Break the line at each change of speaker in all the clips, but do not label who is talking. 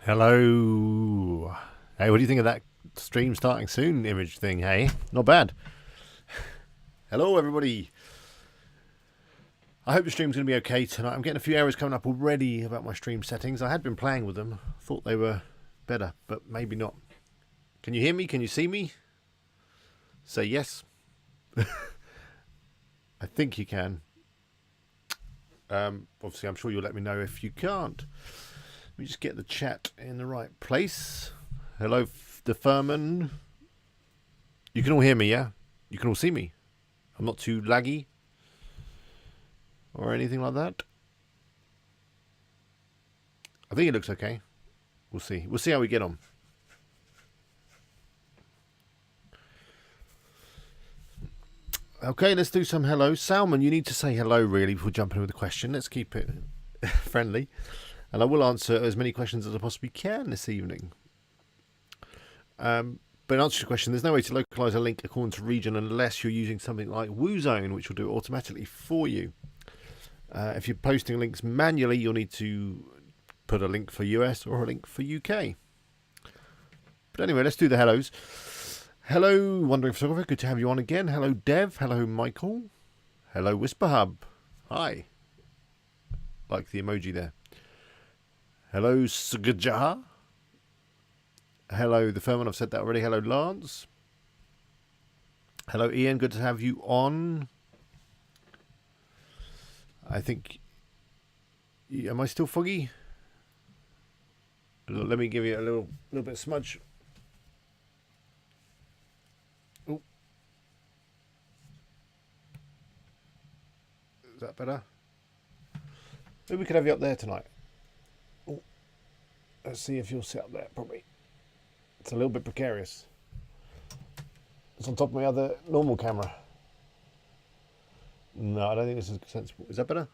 Hello. Hey, what do you think of that stream starting soon image thing? Hey, not bad. Hello, everybody. I hope the stream's going to be okay tonight. I'm getting a few errors coming up already about my stream settings. I had been playing with them. Thought they were better, but maybe not. Can you hear me? Can you see me? Say yes. I think you can. Obviously, I'm sure you'll let me know if you can't. Let me just get the chat in the right place. Hello, the Furman. You can all hear me, yeah? You can all see me. I'm not too laggy or anything like that. I think it looks okay. We'll see. We'll see how we get on. Okay, let's do some hello. Salmon, you need to say hello, really, before jumping with a question. Let's keep it friendly. And I will answer as many questions as I possibly can this evening. But in answer to your question, there's no way to localize a link according to region unless you're using something like Woozone, which will do it automatically for you. If you're posting links manually, you'll need to put a link for US or a link for UK. But anyway, let's do the hellos. Hello, Wandering Photographer. Good to have you on again. Hello, Dev. Hello, Michael. Hello, Whisper Hub. Hi. Like the emoji there. Hello, Sgajaha. Hello, the Furman. I've said that already. Hello, Lance. Hello, Ian. Good to have you on. I think... Am I still foggy? Let me give you a little bit of smudge. Oh. Is that better? Maybe we could have you up there tonight. Oh. Let's see if you'll sit up there, probably. It's a little bit precarious. It's on top of my other normal camera. No, I don't think this is sensible. Is that better?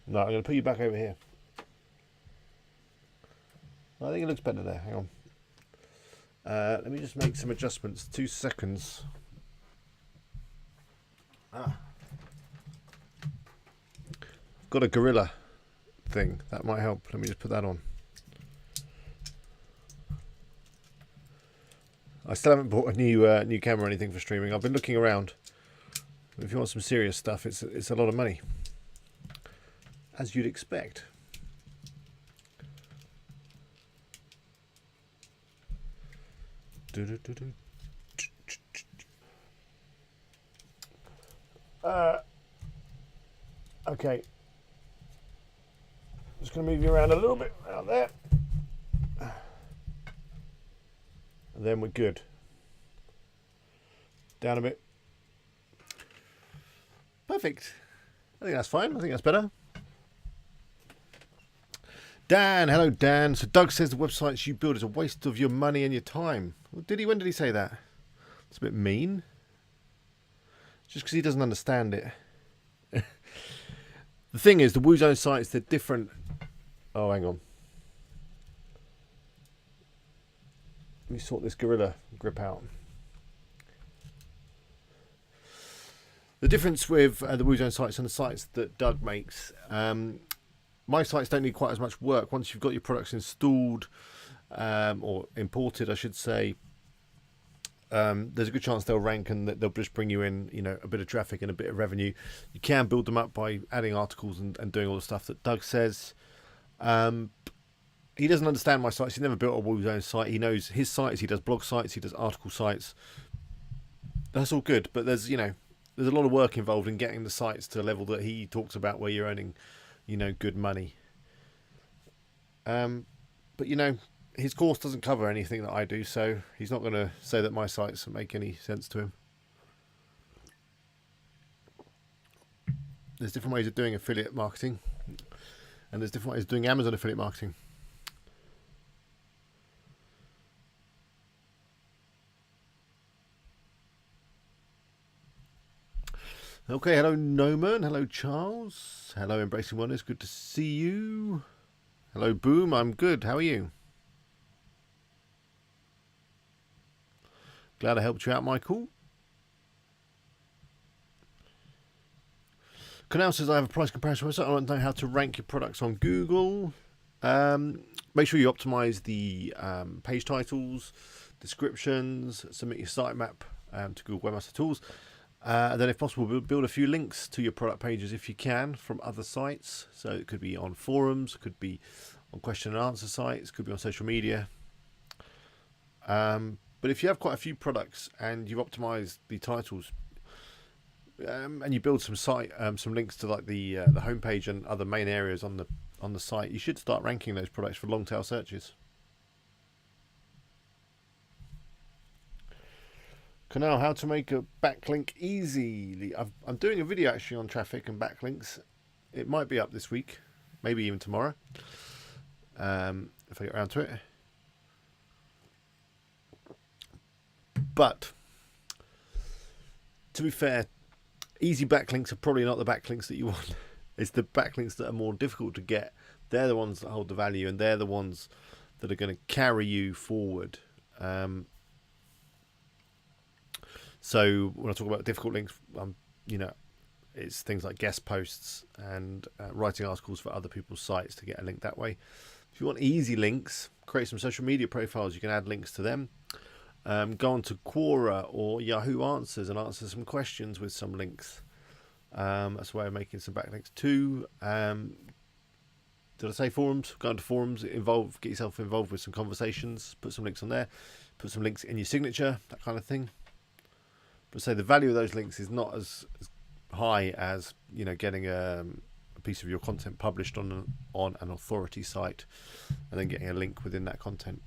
No, I'm going to put you back over here. I think it looks better there. Hang on. Let me just make some adjustments. 2 seconds. I've got a gorilla thing. That might help. Let me just put that on. I still haven't bought a new camera or anything for streaming. I've been looking around. If you want some serious stuff, it's a lot of money, as you'd expect. Okay. Just going to move you around a little bit out there. And then we're good. Down a bit. Perfect. I think that's fine. I think that's better. Dan, hello Dan. So Doug says the websites you build is a waste of your money and your time. Well, did he? When did he say that? It's a bit mean. Just because he doesn't understand it. The thing is, the Woozone sites, they're different. Oh, hang on. Let me sort this gorilla grip out. The difference with the Woozone sites and the sites that Doug makes, my sites don't need quite as much work. Once you've got your products installed, or imported, I should say, there's a good chance they'll rank and that they'll just bring you in, a bit of traffic and a bit of revenue. You can build them up by adding articles and doing all the stuff that Doug says. He doesn't understand my sites. He never built a Woozone site. He knows his sites. He does blog sites. He does article sites. That's all good, but there's a lot of work involved in getting the sites to a level that he talks about where you're earning, good money. But his course doesn't cover anything that I do, so he's not going to say that my sites make any sense to him. There's different ways of doing affiliate marketing, and there's different ways of doing Amazon affiliate marketing. Okay, hello Noman, hello Charles, hello Embracing Wonders, good to see you. Hello Boom, I'm good, how are you? Glad I helped you out, Michael. Canal says I have a price comparison website. I don't know how to rank your products on Google. Make sure you optimize the page titles, descriptions, submit your sitemap to Google Webmaster Tools. And then if possible, build a few links to your product pages if you can from other sites. So it could be on forums, could be on question and answer sites, could be on social media. But if you have quite a few products and you've optimized the titles, and you build some links to like the homepage and other main areas on the site, you should start ranking those products for long tail searches. Canal, how to make a backlink easily. I'm doing a video actually on traffic and backlinks. It might be up this week, maybe even tomorrow, if I get around to it. But to be fair, easy backlinks are probably not the backlinks that you want. It's the backlinks that are more difficult to get. They're the ones that hold the value, and they're the ones that are going to carry you forward. So when I talk about difficult links, it's things like guest posts and writing articles for other people's sites to get a link that way. If you want easy links, create some social media profiles. You can add links to them. Go on to Quora or Yahoo Answers and answer some questions with some links. That's a way of making some backlinks too. Did I say forums? Go on to forums, get yourself involved with some conversations, put some links on there, put some links in your signature, that kind of thing. But say the value of those links is not as high as getting a piece of your content published on an authority site and then getting a link within that content.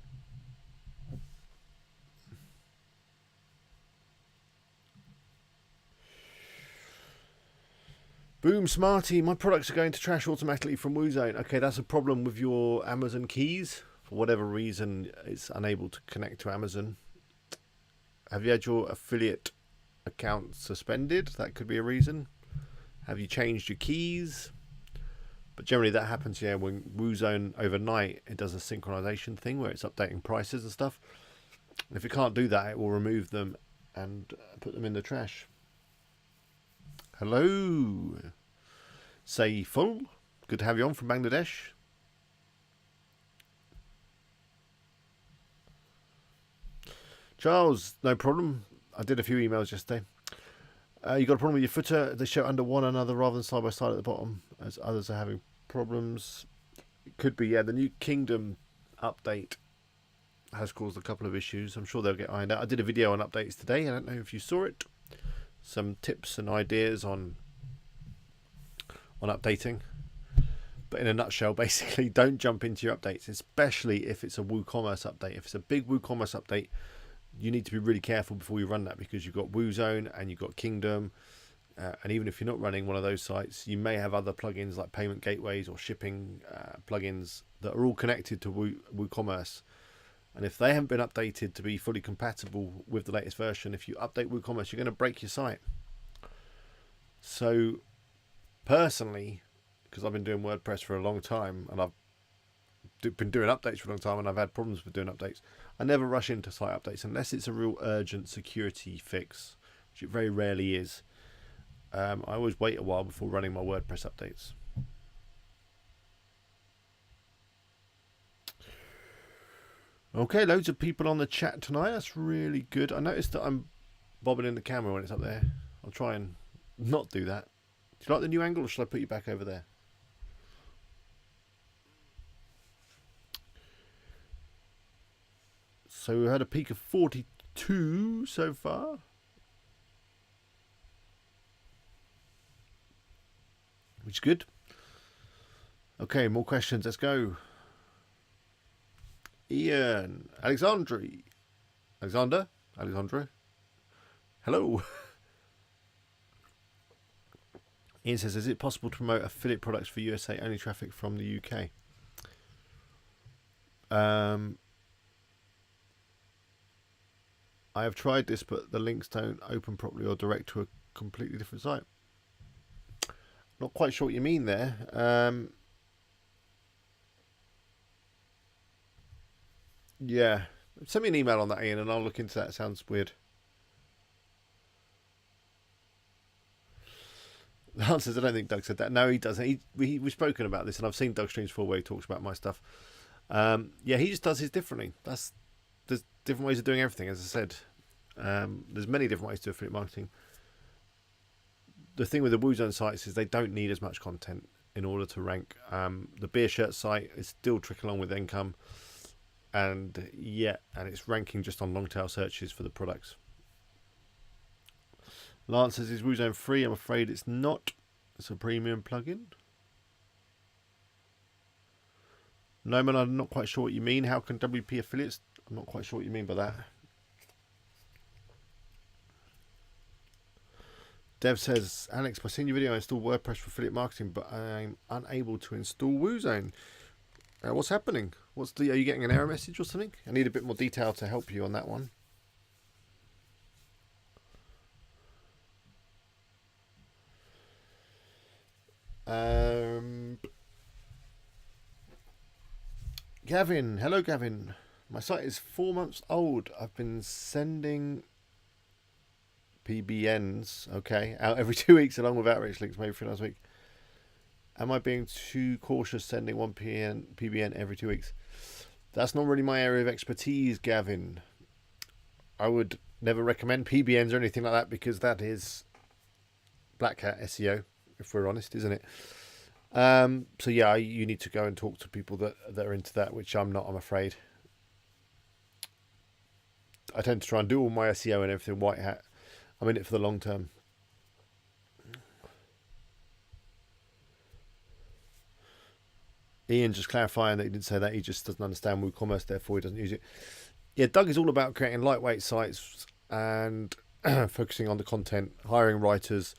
Boom, Smarty, my products are going to trash automatically from Woozone. Okay, that's a problem with your Amazon keys. For whatever reason, it's unable to connect to Amazon. Have you had your affiliate account suspended? That could be a reason. Have you changed your keys? But generally that happens, when Woozone overnight, it does a synchronization thing where it's updating prices and stuff. And if it can't do that, it will remove them and put them in the trash. Hello, Saiful. Good to have you on from Bangladesh. Charles, no problem. I did a few emails yesterday. You got a problem with your footer? They show under one another rather than side by side at the bottom, as others are having problems. It could be, the New Kingdom update has caused a couple of issues. I'm sure they'll get ironed out. I did a video on updates today. I don't know if you saw it. Some tips and ideas on updating. But in a nutshell, basically, don't jump into your updates, especially if it's a WooCommerce update. If it's a big WooCommerce update, you need to be really careful before you run that, because you've got Woozone and you've got Kingdom. And even if you're not running one of those sites, you may have other plugins like payment gateways or shipping plugins that are all connected to WooCommerce. And if they haven't been updated to be fully compatible with the latest version, if you update WooCommerce, you're going to break your site. So personally, because I've been doing WordPress for a long time and I've been doing updates for a long time and I've had problems with doing updates, I never rush into site updates unless it's a real urgent security fix, which it very rarely is. I always wait a while before running my WordPress updates. Okay, loads of people on the chat tonight. That's really good. I noticed that I'm bobbing in the camera when it's up there. I'll try and not do that. Do you like the new angle, or should I put you back over there? So we had a peak of 42 so far. Which is good. Okay, more questions. Let's go. Ian, Alexandra, hello. Ian says, is it possible to promote affiliate products for USA only traffic from the UK? I have tried this, but the links don't open properly or direct to a completely different site. Not quite sure what you mean there. Yeah, send me an email on that, Ian, and I'll look into that. It sounds weird. The answer is I don't think Doug said that. No, he doesn't. We've spoken about this, and I've seen Doug streams before where he talks about my stuff. Yeah, he just does his differently. There's different ways of doing everything, as I said. There's many different ways to do affiliate marketing. The thing with the Woozone sites is they don't need as much content in order to rank. The beer shirt site is still trickling along with income, and it's ranking just on long tail searches for the products. Lance says, is Woozone free? I'm afraid it's not. It's a premium plugin. No, man, I'm not quite sure what you mean. How can WP affiliates? I'm not quite sure what you mean by that. Dev says, Alex, by seeing your video, I installed WordPress for affiliate marketing, but I'm unable to install Woozone. What's happening? Are you getting an error message or something? I need a bit more detail to help you on that one. Gavin, hello Gavin. My site is 4 months old. I've been sending PBNs, out every 2 weeks along with outreach links, maybe for last week. Am I being too cautious sending one PBN every 2 weeks? That's not really my area of expertise, Gavin. I would never recommend PBNs or anything like that because that is black hat SEO, if we're honest, isn't it? So yeah, you need to go and talk to people that are into that, which I'm not, I'm afraid. I tend to try and do all my SEO and everything white hat. I'm in it for the long term. Ian just clarifying that he didn't say that, he just doesn't understand WooCommerce, therefore he doesn't use it. Yeah, Doug is all about creating lightweight sites and focusing on the content, hiring writers,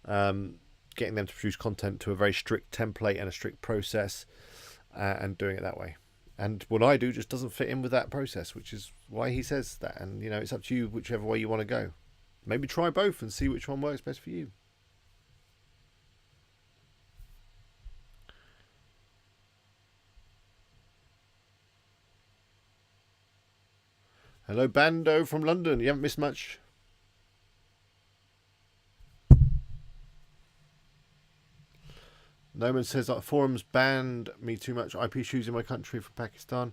getting them to produce content to a very strict template and a strict process, and doing it that way. And what I do just doesn't fit in with that process, which is why he says that. And, it's up to you whichever way you want to go. Maybe try both and see which one works best for you. Hello, Bando from London. You haven't missed much. Noman says that forums banned me too much IP issues in my country from Pakistan.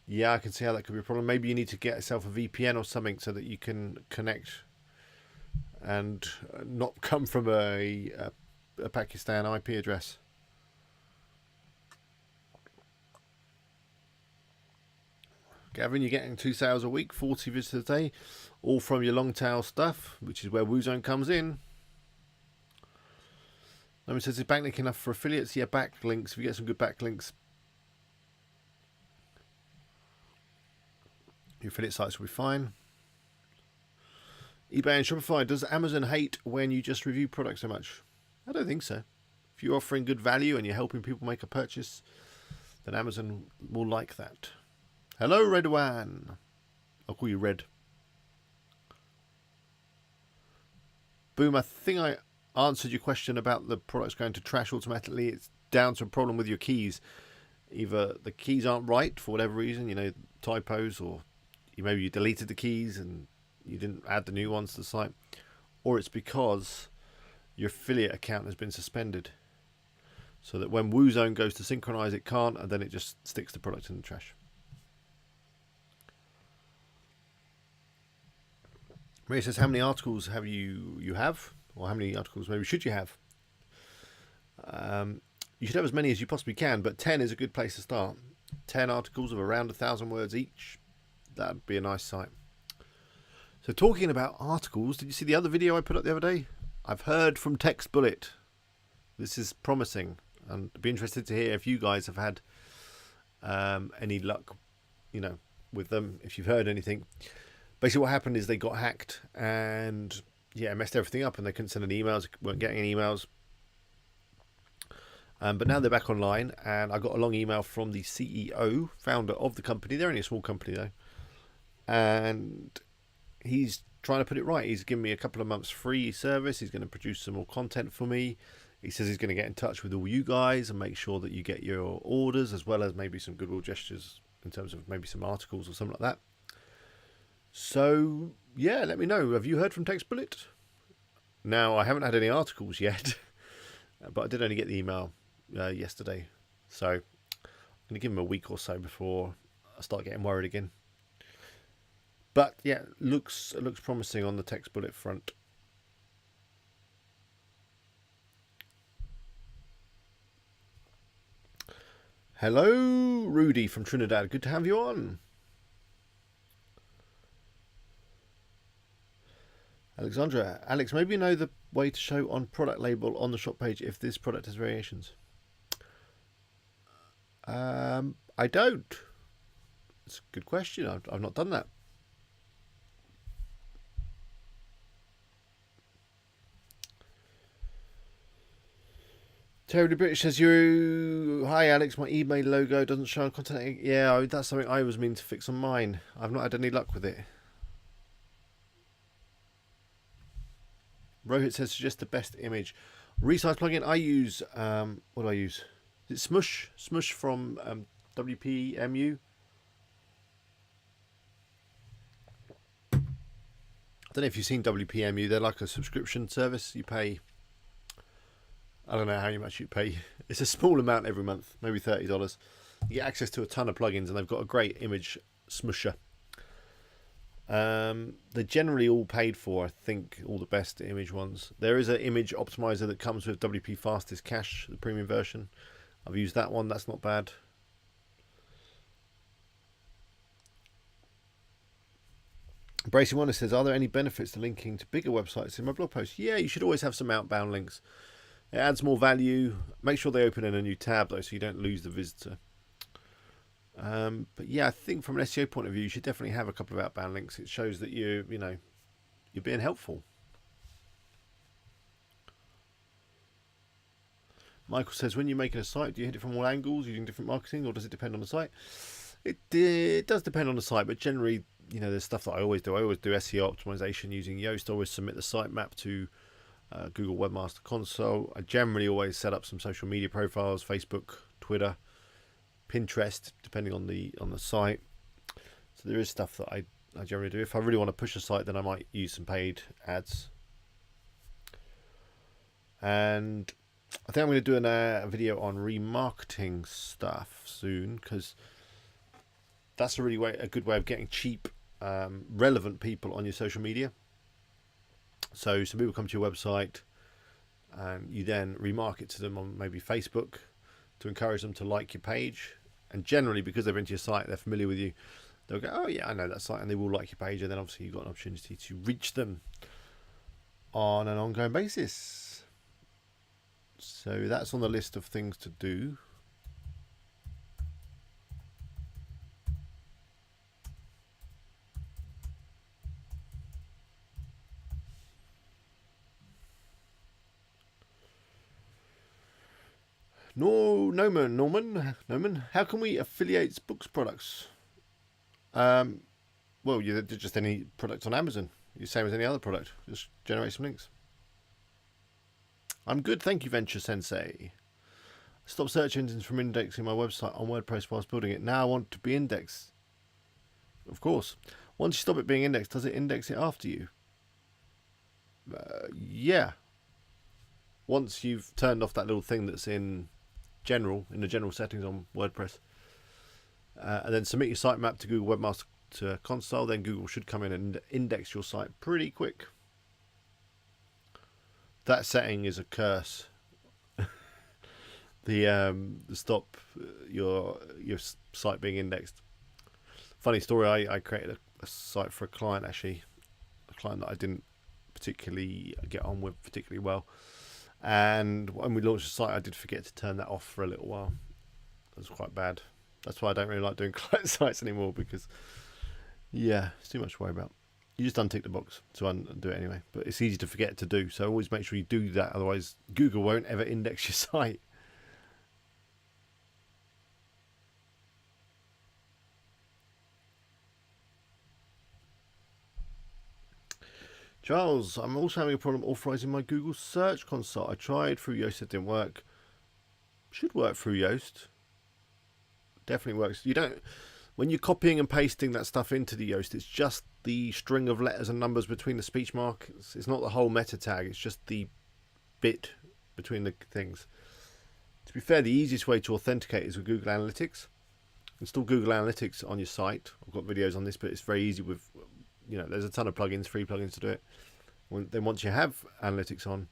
Yeah, I can see how that could be a problem. Maybe you need to get yourself a VPN or something so that you can connect and not come from a Pakistan IP address. Gavin, you're getting 2 sales a week, 40 visitors a day, all from your long tail stuff, which is where Woozone comes in. Noman says, is backlink enough for affiliates? Yeah, backlinks. If you get some good backlinks, your affiliate sites will be fine. eBay and Shopify. Does Amazon hate when you just review products so much? I don't think so. If you're offering good value and you're helping people make a purchase, then Amazon will like that. Hello, Redwan. I'll call you Red. Boom, I think I answered your question about the products going to trash automatically. It's down to a problem with your keys. Either the keys aren't right for whatever reason, typos, or maybe you deleted the keys and you didn't add the new ones to the site, or it's because your affiliate account has been suspended, so that when Woozone goes to synchronize, it can't, and then it just sticks the product in the trash. Maria says, how many articles have you have? Or how many articles maybe should you have? You should have as many as you possibly can, but 10 is a good place to start. 10 articles of around 1,000 words each. That'd be a nice site. So talking about articles, did you see the other video I put up the other day? I've heard from Text Bullet. This is promising, and I'd be interested to hear if you guys have had any luck, with them, if you've heard anything. Basically what happened is they got hacked and messed everything up, and they couldn't send any emails, weren't getting any emails. But now they're back online, and I got a long email from the CEO, founder of the company. They're only a small company though, and he's trying to put it right. He's given me a couple of months free service. He's going to produce some more content for me. He says he's going to get in touch with all you guys and make sure that you get your orders, as well as maybe some goodwill gestures in terms of maybe some articles or something like that. So yeah, let me know. Have you heard from Text Bullet? Now, I haven't had any articles yet, but I did only get the email yesterday. So I'm going to give them a week or so before I start getting worried again. But yeah, it looks promising on the text bullet front. Hello, Rudy from Trinidad. Good to have you on. Alexandra, Alex, maybe you know the way to show on product label on the shop page if this product has variations. I don't. It's a good question. I've not done that. Terry the British says, hi Alex, my email logo doesn't show on content. Yeah, that's something I was meaning to fix on mine. I've not had any luck with it. Rohit says, suggest the best image. Resize plugin, I use, what do I use? Is it Smush? Smush from WPMU. I don't know if you've seen WPMU. They're like a subscription service. You pay, I don't know how much you pay. It's a small amount every month, maybe $30. You get access to a ton of plugins, and they've got a great image smusher. They're generally all paid for, I think, all the best image ones. There is an image optimizer that comes with WP Fastest Cache, the premium version. I've used that one, that's not bad. Bracing Wonder says, are there any benefits to linking to bigger websites in my blog post? Yeah, you should always have some outbound links. It adds more value. Make sure they open in a new tab though, so you don't lose the visitor. But yeah, I think from an SEO point of view, you should definitely have a couple of outbound links. It shows that you're being helpful. Michael says, when you're making a site, do you hit it from all angles using different marketing, or does it depend on the site? It does depend on the site, but generally, there's stuff that I always do. I always do SEO optimization using Yoast. I always submit the sitemap to Google Webmaster Console. I generally always set up some social media profiles, Facebook, Twitter, Pinterest, depending on the site. So there is stuff that I generally do. If I really want to push a site, then I might use some paid ads. And I think I'm going to do a video on remarketing stuff soon, because that's a good way of getting cheap, relevant people on your social media. So some people come to your website, and you then remarket to them on maybe Facebook to encourage them to like your page. And generally, because they've been to your site, they're familiar with you, they'll go, oh yeah, I know that site, and they will like your page. And then obviously you've got an opportunity to reach them on an ongoing basis. So that's on the list of things to do. Norman, how can we affiliate books products? Well, just any product on Amazon. You're the same as any other product. Just generate some links. I'm good, thank you, Venture Sensei. Stop search engines from indexing my website on WordPress whilst building it. Now I want to be indexed. Of course. Once you stop it being indexed, does it index it after you? Yeah. Once you've turned off that little thing that's in the general settings on WordPress, and then submit your sitemap to Google Webmaster Console, then Google should come in and index your site pretty quick. That setting is a curse. The stop your site being indexed. Funny story, I created a site for a client, actually, a client that I didn't particularly get on with particularly well. And when we launched the site, I did forget to turn that off for a little while. It was quite bad. That's why I don't really like doing client sites anymore, because, yeah, it's too much to worry about. You just untick the box to undo it anyway. But it's easy to forget to do, so always make sure you do that. Otherwise, Google won't ever index your site. Charles, I'm also having a problem authorizing my Google Search Console. I tried through Yoast, it didn't work. Should work through Yoast. Definitely works. When you're copying and pasting that stuff into the Yoast, it's just the string of letters and numbers between the speech marks. It's not the whole meta tag. It's just the bit between the things. To be fair, the easiest way to authenticate is with Google Analytics. Install Google Analytics on your site. I've got videos on this, but it's very easy with, there's a ton of plugins, free plugins to do it. Then once you have Analytics on,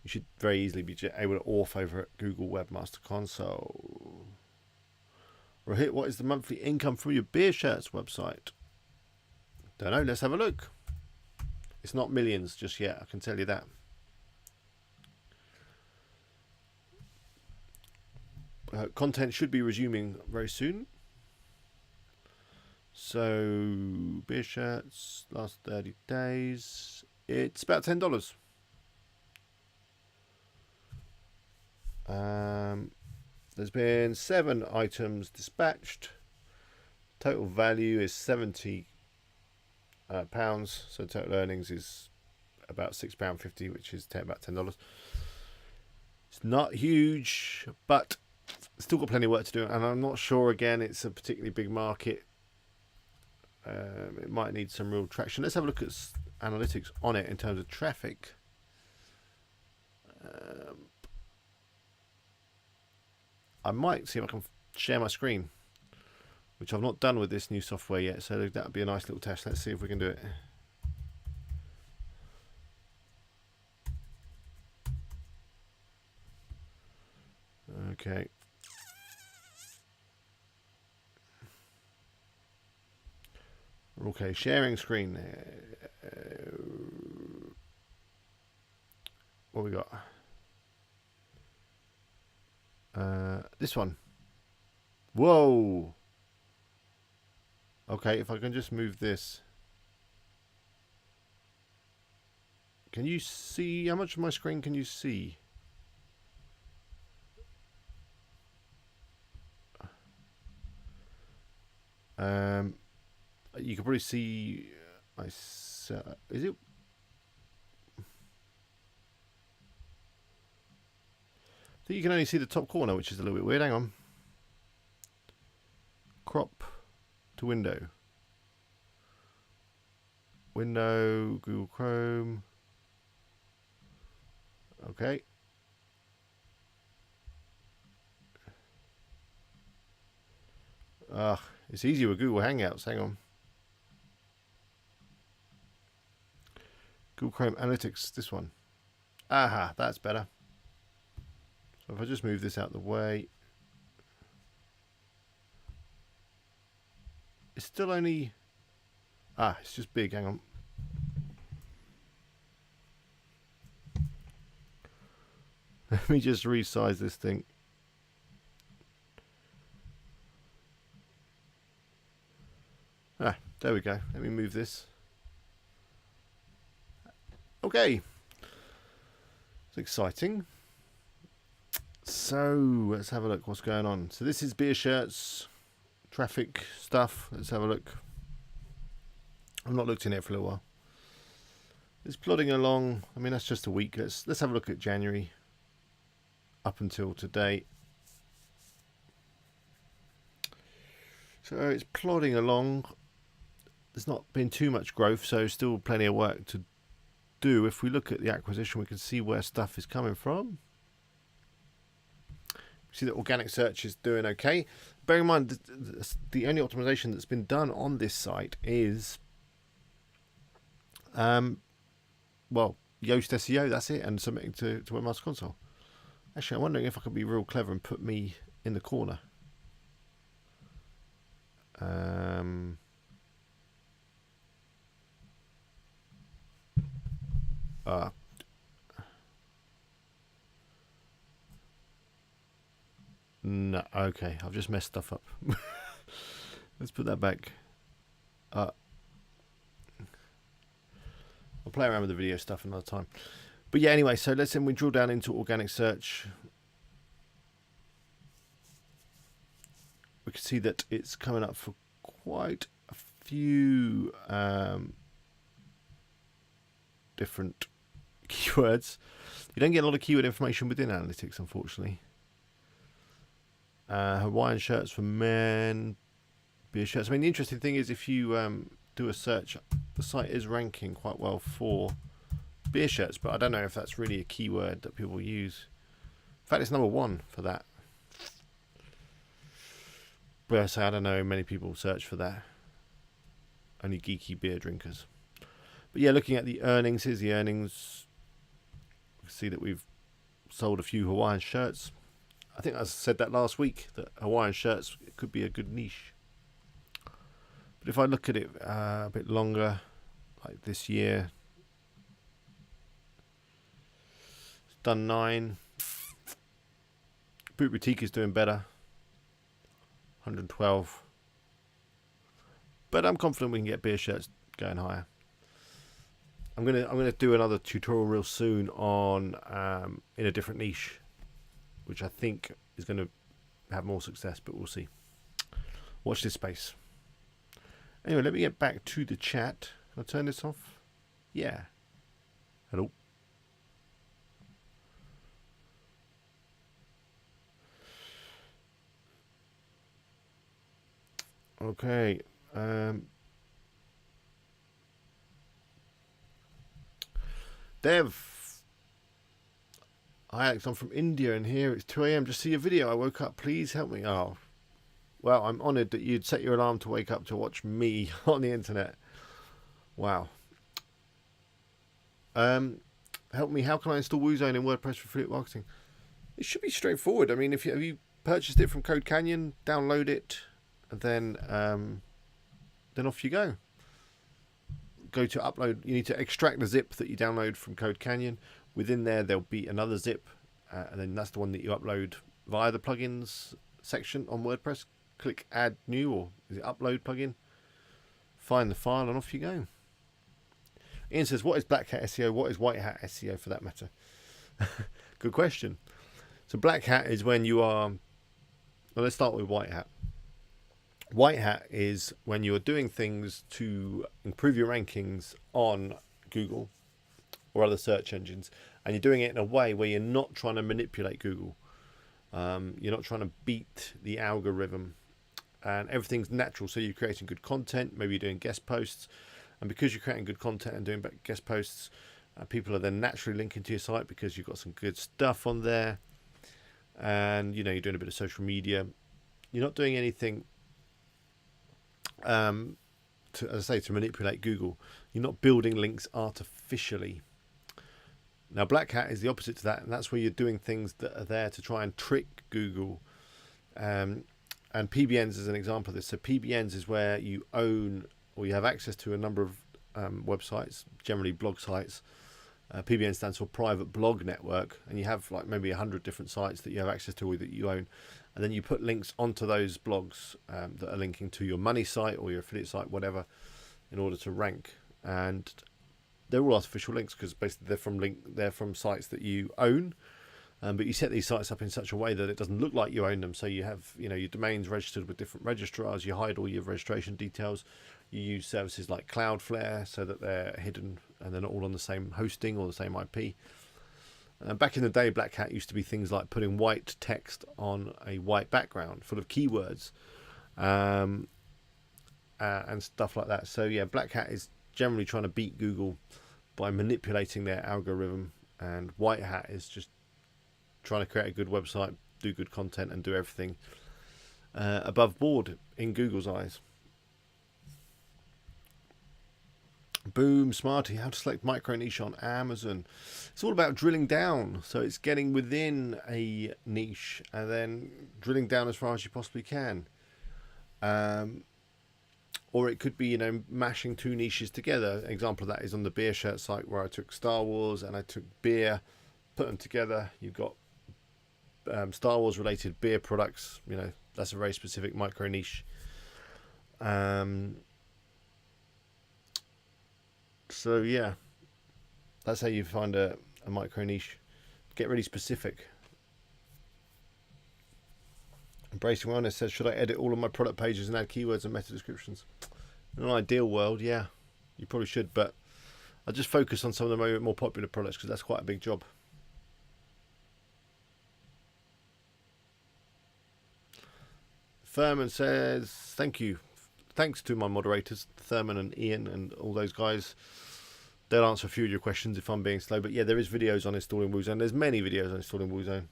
you should very easily be able to auth over at Google Webmaster Console. Rohit, what is the monthly income from your beer shirts website? Don't know. Let's have a look. It's not millions just yet, I can tell you that. Content should be resuming very soon. So, beer shirts, last 30 days. It's about $10. There's been 7 items dispatched. Total value is £70. So total earnings is about £6.50, which is about $10. It's not huge, but still got plenty of work to do. And I'm not sure, again, it's a particularly big market. It might need some real traction. Let's have a look at analytics on it in terms of traffic. I might see if I can share my screen, which I've not done with this new software yet, so that would be a nice little test. Let's see if we can do it. Okay. Okay, sharing screen. What we got? This one. Whoa. Okay, if I can just move this. Can you see how much of my screen can you see? You can probably see is it? I think you can only see the top corner, which is a little bit weird. Hang on. Crop to window. Window, Google Chrome. Okay. It's easy with Google Hangouts. Hang on. Google Chrome Analytics, this one. Aha, that's better. So if I just move this out of the way. It's still only... it's just big, hang on. Let me just resize this thing. There we go. Let me move this. Okay. It's exciting. So let's have a look what's going on. So this is beer shirts, traffic stuff. Let's have a look. I've not looked in it for a little while. It's plodding along. I mean, that's just a week. Let's have a look at January up until today. So it's plodding along. There's not been too much growth, so still plenty of work to do. If we look at the acquisition, we can see where stuff is coming from. See that organic search is doing okay. Bear in mind, the only optimization that's been done on this site is, Yoast SEO, that's it, and submitting to Webmaster Console. Actually, I'm wondering if I could be real clever and put me in the corner. No, okay, I've just messed stuff up. Let's put that back. I'll play around with the video stuff another time. But yeah, anyway, so let's say we drill down into organic search. We can see that it's coming up for quite a few different keywords. You don't get a lot of keyword information within analytics, unfortunately. Hawaiian shirts for men, beer shirts. I mean, the interesting thing is if you do a search the site is ranking quite well for beer shirts, but I don't know if that's really a keyword that people use. In fact, it's number 1 for that. But I don't know, many people search for that. Only geeky beer drinkers. But yeah, looking at the earnings, here's the earnings. You can see that we've sold a few Hawaiian shirts. I think I said that last week, that Hawaiian shirts could be a good niche. But if I look at it a bit longer, like this year, it's done 9. Boot Boutique is doing better, 112. But I'm confident we can get beer shirts going higher. I'm gonna do another tutorial real soon on in a different niche, which I think is going to have more success, but we'll see. Watch this space. Anyway, let me get back to the chat. Can I turn this off? Yeah. Hello. Okay. Dev. Hi Alex, I'm from India and here it's 2 a.m. Just see your video. I woke up. Please help me. Oh, well, I'm honoured that you'd set your alarm to wake up to watch me on the internet. Wow. Help me. How can I install Woozone in WordPress for affiliate marketing? It should be straightforward. I mean, if you purchased it from Code Canyon, download it, and then off you go. Go to upload. You need to extract the zip that you download from Code Canyon. Within there, there'll be another zip, and then that's the one that you upload via the plugins section on WordPress. Click Add New, or is it Upload plugin? Find the file, and off you go. Ian says, what is Black Hat SEO? What is White Hat SEO for that matter? Good question. So Black Hat is when you are... Well, let's start with White Hat. White Hat is when you're doing things to improve your rankings on Google or other search engines, and you're doing it in a way where you're not trying to manipulate Google. You're not trying to beat the algorithm, and everything's natural. So you're creating good content, maybe you're doing guest posts, and because you're creating good content and doing guest posts, people are then naturally linking to your site because you've got some good stuff on there, and you're doing a bit of social media. You're not doing anything as I say, to manipulate Google. You're not building links artificially. Now Black Hat is the opposite to that, and that's where you're doing things that are there to try and trick Google. And PBNs is an example of this. So PBNs is where you own or you have access to a number of websites, generally blog sites. PBN stands for Private Blog Network, and you have like maybe 100 different sites that you have access to or that you own, and then you put links onto those blogs that are linking to your money site or your affiliate site, whatever, in order to rank. And they're all artificial links because basically they're from sites that you own, but you set these sites up in such a way that it doesn't look like you own them. So you have your domains registered with different registrars. You hide all your registration details. You use services like Cloudflare so that they're hidden and they're not all on the same hosting or the same IP. Back in the day, Black Hat used to be things like putting white text on a white background full of keywords and stuff like that. So yeah, Black Hat is generally trying to beat Google by manipulating their algorithm, and White Hat is just trying to create a good website, do good content, and do everything above board in Google's eyes. Boom, Smarty, how to select micro niche on Amazon. It's all about drilling down. So it's getting within a niche and then drilling down as far as you possibly can. Or it could be, mashing two niches together. An example of that is on the beer shirt site where I took Star Wars and I took beer, put them together. You've got Star Wars related beer products. That's a very specific micro niche. So yeah, that's how you find a micro niche. Get really specific. Embracing Wellness says, should I edit all of my product pages and add keywords and meta descriptions? In an ideal world, yeah, you probably should, but I'll just focus on some of the maybe more popular products because that's quite a big job. Furman says, thank you. thanks to my moderators, Thurman and Ian and all those guys. They'll answer a few of your questions if I'm being slow. But yeah, there is videos on installing Woozone. There's many videos on installing Woozone.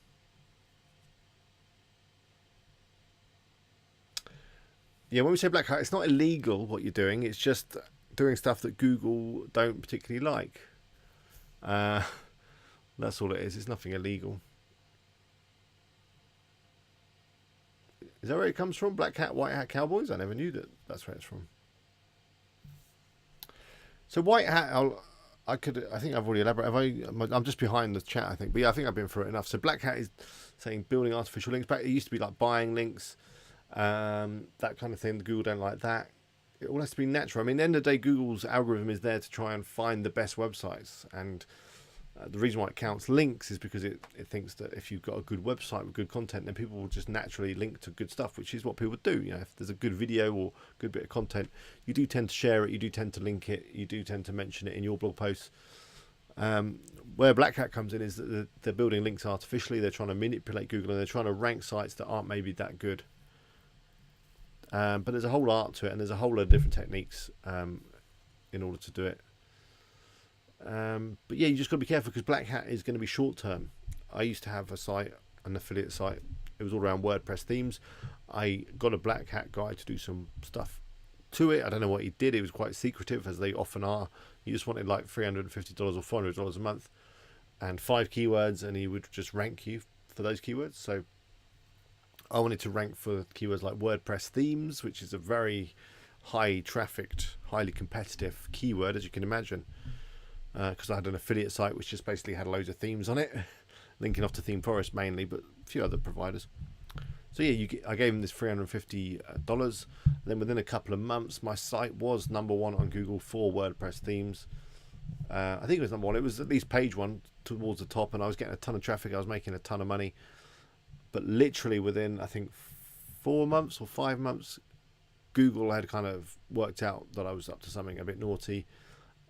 Yeah, when we say black hat, it's not illegal what you're doing. It's just doing stuff that Google don't particularly like. That's all it is. It's nothing illegal. Is that where it comes from? Black hat, white hat cowboys? I never knew that that's where it's from. So white hat, I think I've already elaborated. I'm just behind the chat, I think. But yeah, I think I've been through it enough. So black hat is saying building artificial links. Back, it used to be like buying links, that kind of thing. Google don't like that. It all has to be natural. I mean, at the end of the day, Google's algorithm is there to try and find the best websites. And the reason why it counts links is because it thinks that if you've got a good website with good content, then people will just naturally link to good stuff, which is what people do. You know, if there's a good video or good bit of content, you do tend to share it, you do tend to link it, you do tend to mention it in your blog posts. Where Black Hat comes in is that they're building links artificially. They're trying to manipulate Google and they're trying to rank sites that aren't maybe that good. But there's a whole art to it, and there's a whole lot of different techniques in order to do it. But yeah, you just got to be careful because Black Hat is going to be short term. I used to have a site, an affiliate site. It was all around WordPress themes. I got a Black Hat guy to do some stuff to it. I don't know what he did. It was quite secretive, as they often are. He just wanted like $350 or $400 a month and 5 keywords, and he would just rank you for those keywords. So I wanted to rank for keywords like WordPress themes, which is a very high trafficked, highly competitive keyword, as you can imagine. Because I had an affiliate site which just basically had loads of themes on it, linking off to Theme Forest mainly, but a few other providers. So yeah, I gave him this $350. Then within a couple of months, my site was #1 on Google for WordPress themes. I think it was #1. It was at least page 1 towards the top, and I was getting a ton of traffic. I was making a ton of money. But literally within, I think, 4 months or 5 months, Google had kind of worked out that I was up to something a bit naughty.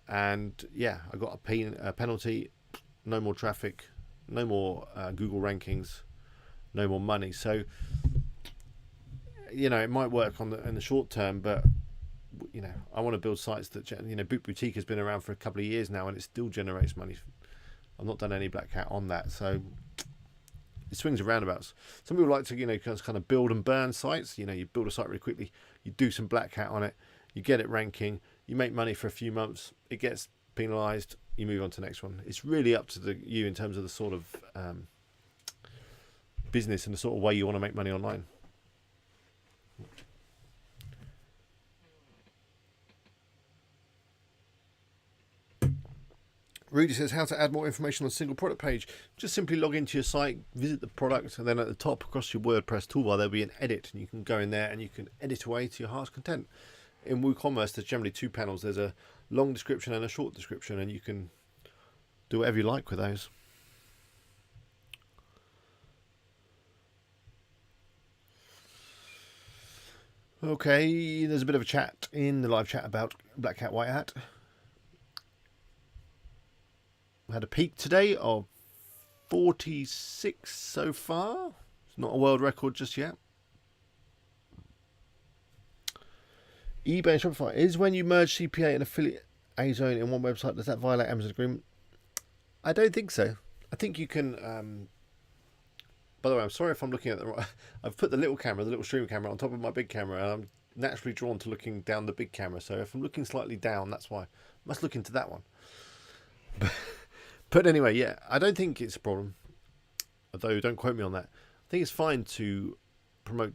And yeah, I got a penalty, no more traffic, no more Google rankings, no more money. So, you know, it might work in the short term, but you know, I want to build sites that, you know, Boot Boutique has been around for a couple of years now, and it still generates money. I've not done any Black Hat on that, so it swings and roundabouts. Some people like to, you know, kind of build and burn sites. You know, you build a site really quickly, you do some Black Hat on it, you get it ranking. You make money for a few months, it gets penalised, you move on to the next one. It's really up to you in terms of the sort of business and the sort of way you want to make money online. Rudy says, how to add more information on a single product page. Just simply log into your site, visit the product, and then at the top across your WordPress toolbar there'll be an edit, and you can go in there and you can edit away to your heart's content. In WooCommerce, there's generally 2 panels. There's a long description and a short description, and you can do whatever you like with those. Okay, there's a bit of a chat in the live chat about Black Hat, White Hat. We had a peak today of 46 so far. It's not a world record just yet. eBay and Shopify is when you merge CPA and affiliate A-Zone in one website. Does that violate Amazon agreement? I don't think so. I think you can. By the way, I'm sorry if I'm looking at the right. I've put the little stream camera on top of my big camera, and I'm naturally drawn to looking down the big camera. So if I'm looking slightly down, that's why. I must look into that one. But anyway, yeah, I don't think it's a problem. Although don't quote me on that. I think it's fine to promote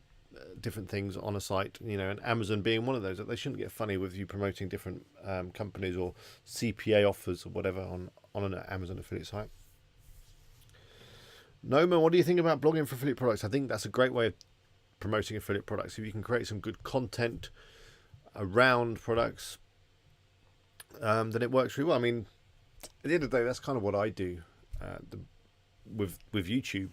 different things on a site, you know, and Amazon being one of those. They shouldn't get funny with you promoting different companies or CPA offers or whatever on an Amazon affiliate site. Noma, what do you think about blogging for affiliate products? I think that's a great way of promoting affiliate products. If you can create some good content around products, then it works really well. I mean, at the end of the day, that's kind of what I do with YouTube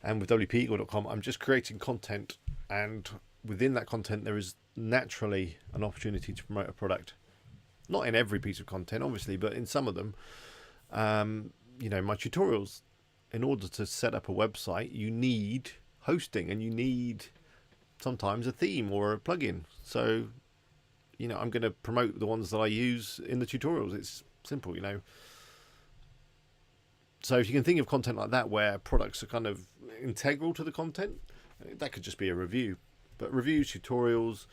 and with WPEagle.com. I'm just creating content, and within that content there is naturally an opportunity to promote a product. Not in every piece of content, obviously, but in some of them. You know, my tutorials, in order to set up a website, you need hosting, and you need sometimes a theme or a plugin. So you know, I'm going to promote the ones that I use in the tutorials. It's simple, you know. So if you can think of content like that where products are kind of integral to the content, that could just be a review. But reviews, tutorials,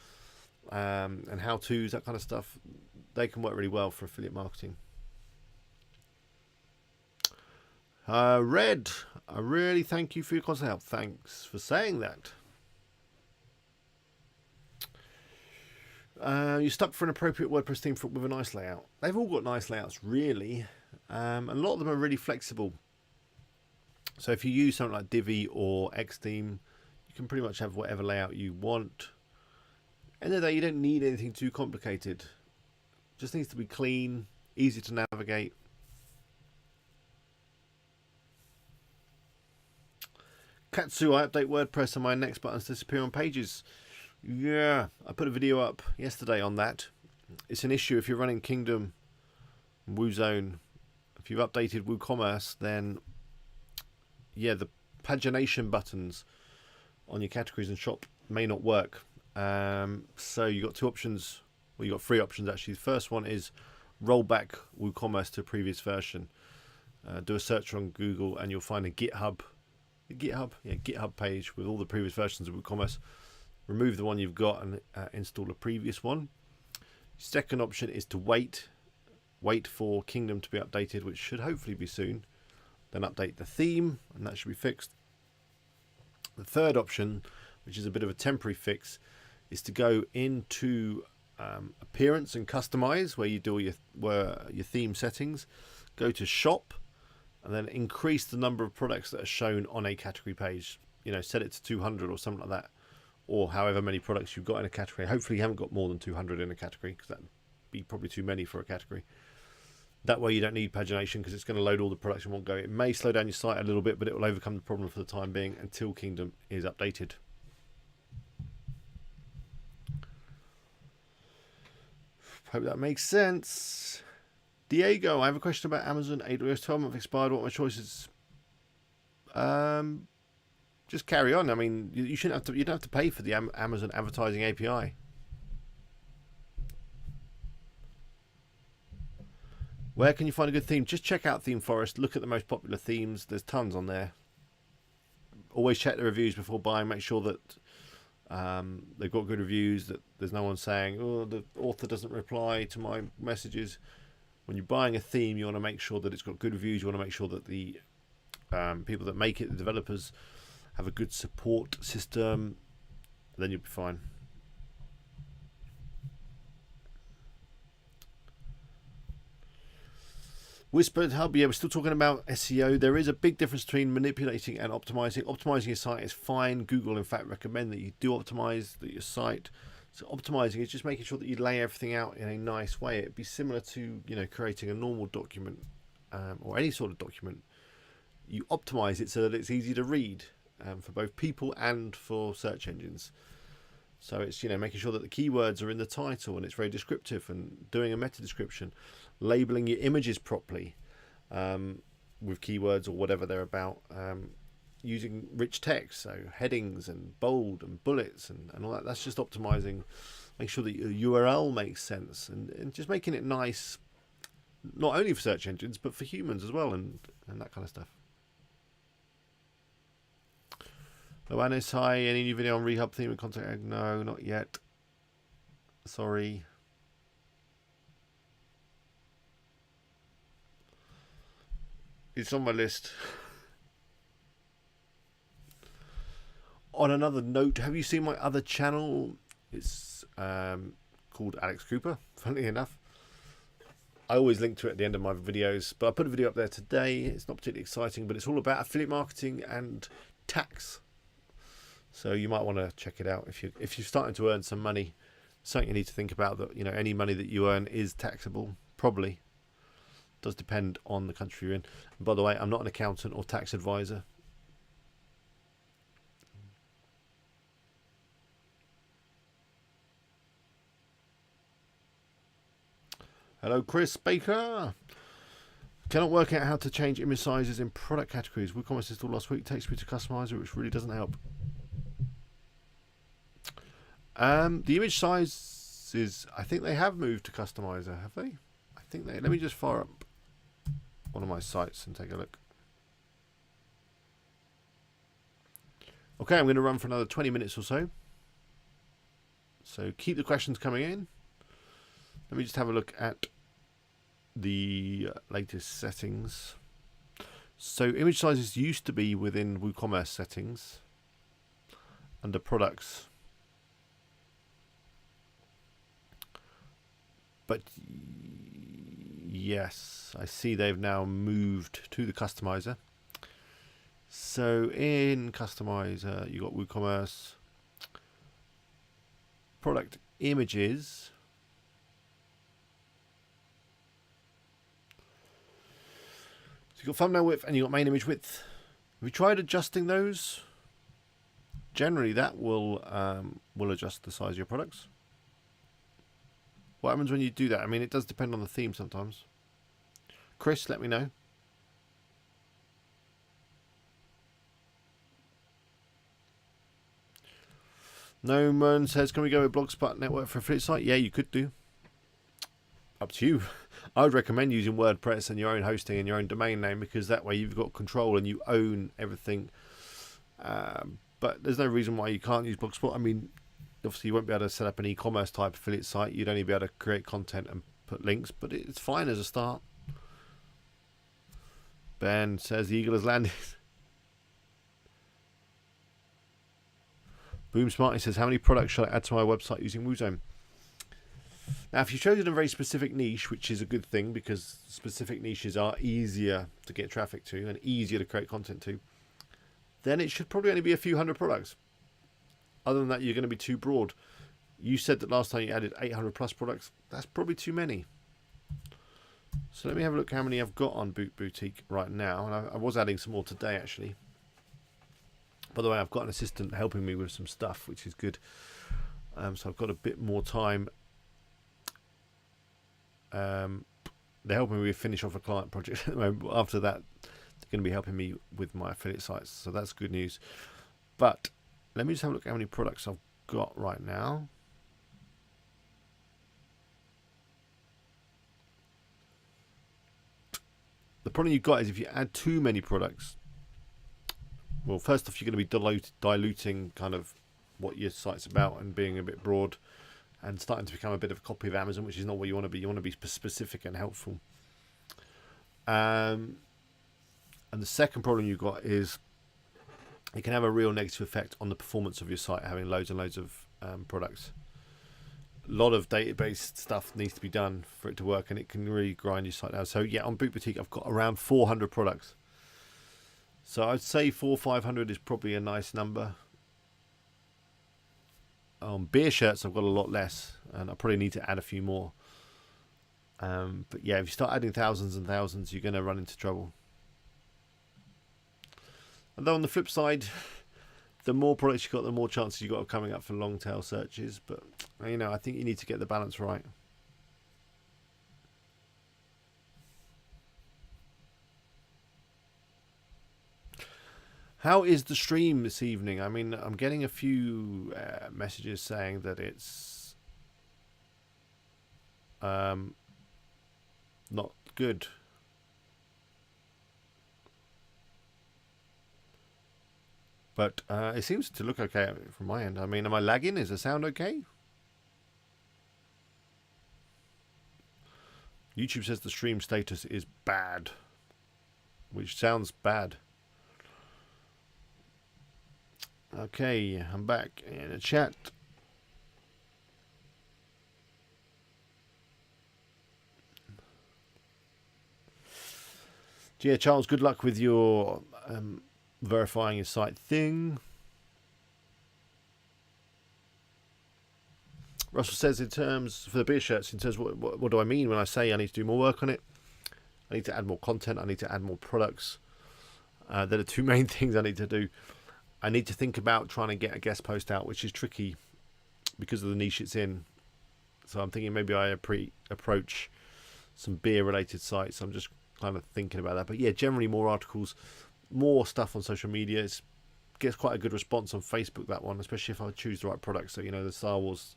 and how-tos, that kind of stuff, they can work really well for affiliate marketing. Red, I really thank you for your constant help. Thanks for saying that. You're stuck for an appropriate WordPress theme with a nice layout. They've all got nice layouts, really. And a lot of them are really flexible. So if you use something like Divi or Xtheme, you can pretty much have whatever layout you want. End of the day, you don't need anything too complicated. Just needs to be clean, easy to navigate. Katsu, I update WordPress and my next buttons disappear on pages. Yeah, I put a video up yesterday on that. It's an issue if you're running Kingdom, Woozone. If you've updated WooCommerce, then yeah, the pagination buttons on your categories and shop may not work. So you've got two options. Well, you've got three options actually. The first one is roll back WooCommerce to a previous version. Do a search on Google and you'll find a GitHub page with all the previous versions of WooCommerce. Remove the one you've got and install a previous one. Second option is to wait for Kingdom to be updated, which should hopefully be soon. Then update the theme, and that should be fixed. The third option, which is a bit of a temporary fix, is to go into Appearance and Customize, where you do your theme settings. Go to Shop, and then increase the number of products that are shown on a category page. You know, set it to 200 or something like that, or however many products you've got in a category. Hopefully you haven't got more than 200 in a category, because that'd be probably too many for a category. That way you don't need pagination, because it's going to load all the products in one go. It may slow down your site a little bit, but it will overcome the problem for the time being until Kingdom is updated. Hope that makes sense. Diego, I have a question about Amazon AWS 12-month expired. What are my choices? Just carry on. I mean, you shouldn't have to. You don't have to pay for the Amazon advertising API. Where can you find a good theme? Just check out Theme Forest. Look at the most popular themes. There's tons on there. Always check the reviews before buying. Make sure that they've got good reviews. That there's no one saying, "Oh, the author doesn't reply to my messages." When you're buying a theme, you want to make sure that it's got good reviews. You want to make sure that the people that make it, the developers, have a good support system. Then you'll be fine. Whispered Hub, yeah, we're still talking about SEO. There is a big difference between manipulating and optimizing. Optimizing your site is fine. Google, in fact, recommend that you do optimize your site. So optimizing is just making sure that you lay everything out in a nice way. It'd be similar to, you know, creating a normal document or any sort of document. You optimize it so that it's easy to read for both people and for search engines. So it's, you know, making sure that the keywords are in the title and it's very descriptive, and doing a meta description, labeling your images properly with keywords or whatever they're about, using rich text, so headings and bold and bullets and all that. That's just optimizing. Make sure that your URL makes sense, and just making it nice, not only for search engines but for humans as well, and that kind of stuff. Loanis, hi. Any new video on Rehub theme and content? No, not yet. Sorry. It's on my list. On another note, have you seen my other channel? It's called Alex Cooper, funnily enough. I always link to it at the end of my videos, but I put a video up there today. It's not particularly exciting, but it's all about affiliate marketing and tax. So you might want to check it out if you're starting to earn some money. Something you need to think about, that, you know, any money that you earn is taxable. Probably does depend on the country you're in. And by the way, I'm not an accountant or tax advisor. Hello, Chris Baker. Cannot work out how to change image sizes in product categories. WooCommerce installed last week. Takes me to Customizer, which really doesn't help. The image size is, I think they have moved to Customizer, have they? I think they, let me just fire up one of my sites and take a look. Okay, I'm going to run for another 20 minutes or so. So keep the questions coming in. Let me just have a look at the latest settings. So image sizes used to be within WooCommerce settings under products. But yes, I see they've now moved to the customizer. So in customizer, you got WooCommerce, product images. So you've got thumbnail width and you've got main image width. Have you tried adjusting those? Generally, that will adjust the size of your products. What happens when you do that? I mean, it does depend on the theme sometimes. Chris, let me know. No man says, can we go with Blogspot Network for a affiliate site? Yeah, you could do. Up to you. I would recommend using WordPress and your own hosting and your own domain name, because that way you've got control and you own everything. But there's no reason why you can't use Blogspot. I mean, obviously you won't be able to set up an e-commerce type affiliate site. You'd only be able to create content and put links, but it's fine as a start. Ben says the eagle has landed. Boom Smarty says, how many products shall I add to my website using Woozone? Now, if you've chosen a very specific niche, which is a good thing because specific niches are easier to get traffic to and easier to create content to, then it should probably only be a few hundred products. Other than that, you're going to be too broad. You said that last time you added 800 plus products. That's probably too many. So let me have a look how many I've got on Boot Boutique right now. And I was adding some more today, actually. By the way, I've got an assistant helping me with some stuff, which is good. So I've got a bit more time. They're helping me finish off a client project at the moment. After that, they're going to be helping me with my affiliate sites. So that's good news. But let me just have a look at how many products I've got right now. The problem you've got is if you add too many products, well, first off, you're going to be diluting kind of what your site's about and being a bit broad and starting to become a bit of a copy of Amazon, which is not what you want to be. You want to be specific and helpful. And the second problem you've got is it can have a real negative effect on the performance of your site, having loads and loads of products. A lot of database stuff needs to be done for it to work, and it can really grind your site down. So yeah, on Boot Boutique, I've got around 400 products. So I'd say 400 or 500 is probably a nice number. On beer shirts, I've got a lot less, and I probably need to add a few more. But yeah, if you start adding thousands and thousands, you're going to run into trouble. Although on the flip side, the more products you've got, the more chances you've got of coming up for long tail searches. But, you know, I think you need to get the balance right. How is the stream this evening? I mean, I'm getting a few messages saying that it's not good. But it seems to look okay from my end. I mean, am I lagging? Is the sound okay? YouTube says the stream status is bad, which sounds bad. Okay, I'm back in the chat. Yeah, Charles, good luck with your verifying your site thing. Russell says, in terms for the beer shirts, in terms what do I mean when I say I need to do more work on it? I need to add more content. I need to add more products. They're the two main things I need to do. I need to think about trying to get a guest post out, which is tricky because of the niche it's in. So I'm thinking maybe I approach some beer related sites. I'm just kind of thinking about that. But yeah, generally more articles, more stuff on social media. It gets quite a good response on Facebook, that one, especially if I choose the right product. So, you know, the Star Wars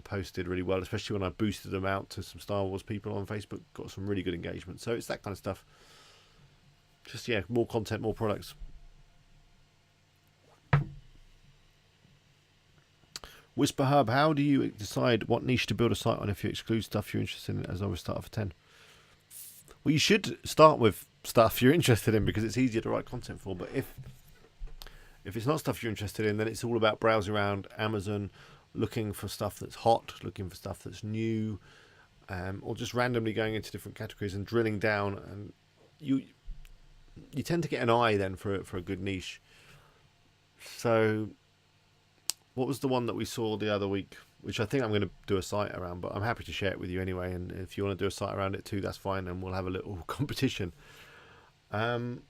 posted really well, especially when I boosted them out to some Star Wars people on Facebook. Got some really good engagement. So it's that kind of stuff. Just, yeah, more content, more products. Whisper Hub, how do you decide what niche to build a site on if you exclude stuff you're interested in as always start for 10? Well, you should start with stuff you're interested in because it's easier to write content for. But if it's not stuff you're interested in, then it's all about browsing around Amazon, looking for stuff that's hot, looking for stuff that's new, or just randomly going into different categories and drilling down. And you tend to get an eye then for a good niche. So what was the one that we saw the other week, which I think I'm going to do a site around, but I'm happy to share it with you anyway. And if you want to do a site around it too, that's fine, and we'll have a little competition. But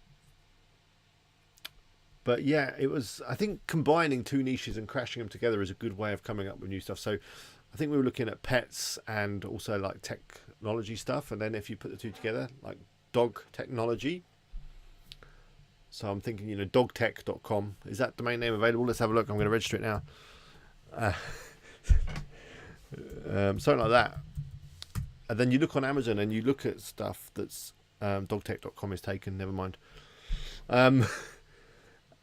yeah, it was, I think combining two niches and crashing them together is a good way of coming up with new stuff. So I think we were looking at pets and also like technology stuff. And then if you put the two together, like dog technology. So I'm thinking, dogtech.com. Is that domain name available? Let's have a look. I'm going to register it now. Something like that. And then you look on Amazon and you look at stuff that's dogtech.com is taken. Never mind.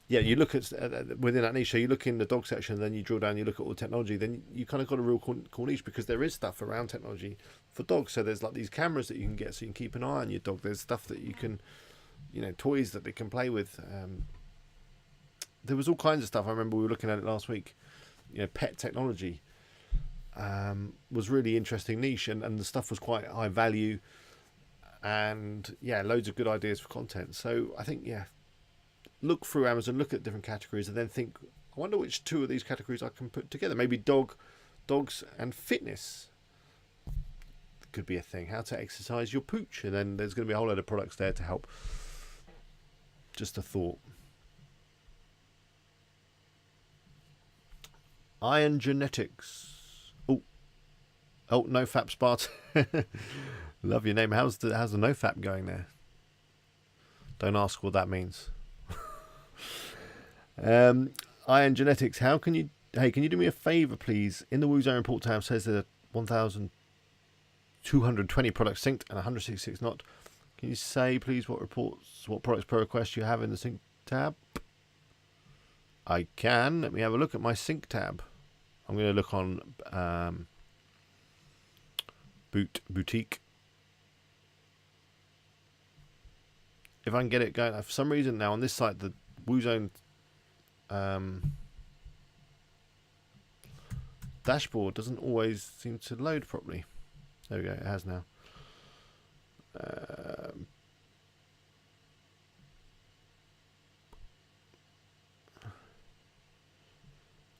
Yeah, you look at within that niche. So you look in the dog section, then you drill down. You look at all the technology. Then you kind of got a real cool niche because there is stuff around technology for dogs. So there's like these cameras that you can get, so you can keep an eye on your dog. There's stuff that you can, toys that they can play with. There was all kinds of stuff. I remember we were looking at it last week. Pet technology was really interesting niche, and the stuff was quite high value, and yeah, loads of good ideas for content. So I think look through Amazon, look at different categories, and then think, I wonder which two of these categories I can put together. Maybe dogs and fitness could be a thing. How to exercise your pooch, and then there's going to be a whole load of products there to help. Just a thought. Iron Genetics. Oh, NoFap Spartan. Love your name. How's the NoFap going there? Don't ask what that means. Iron Genetics. Can you do me a favor, please? In the Woozone report tab says there are 1,220 products synced and 166 not. Can you say, please, what products per request you have in the sync tab? I can. Let me have a look at my sync tab. I'm going to look on boutique. If I can get it going. For some reason now on this site, the Woozone dashboard doesn't always seem to load properly. There we go. It has now.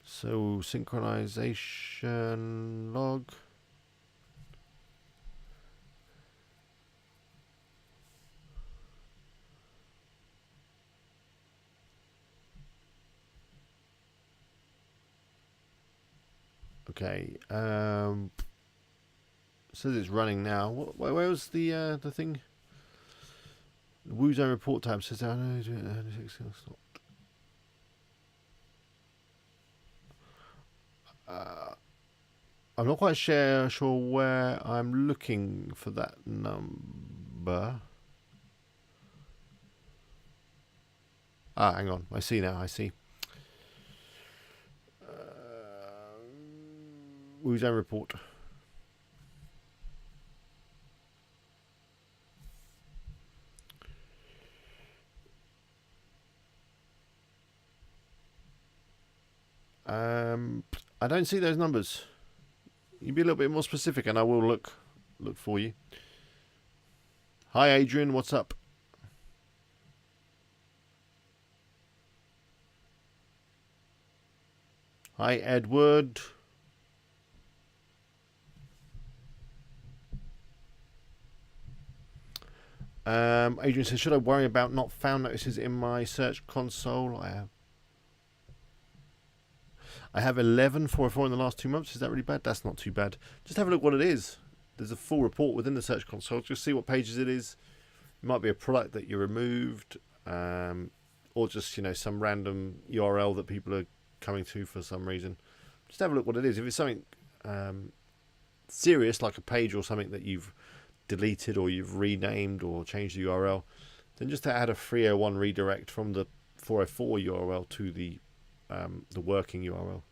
So synchronization log. Okay. Says it's running now. Where was the thing? The Woozone report tab says I'm not quite sure where I'm looking for that number. Hang on. I see now. Woozone report. I don't see those numbers. You be a little bit more specific, and I will look for you. Hi, Adrian. What's up? Hi, Edward. Adrian says, should I worry about not found notices in my search console? I have 11,404 in the last 2 months. Is that really bad? That's not too bad. Just have a look what it is. There's a full report within the search console. Just see what pages it is. It might be a product that you removed, or just some random URL that people are coming to for some reason. Just have a look what it is. If it's something serious, like a page or something that you've deleted or you've renamed or changed the URL, then just to add a 301 redirect from the 404 URL to the working URL.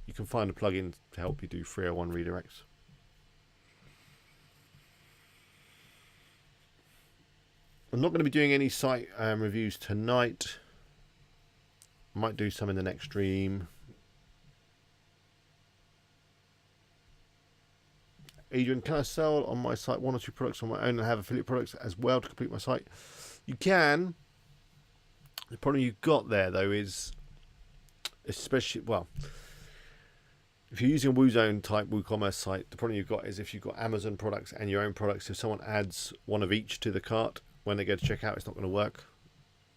You can find a plugin to help you do 301 redirects. I'm not going to be doing any site reviews tonight. I might do some in the next stream. Adrian, can I sell on my site 1 or 2 products on my own and have affiliate products as well to complete my site? You can. The problem you've got there, though, is especially, well, if you're using a Woozone type WooCommerce site, the problem you've got is if you've got Amazon products and your own products, if someone adds one of each to the cart, when they go to checkout, it's not going to work,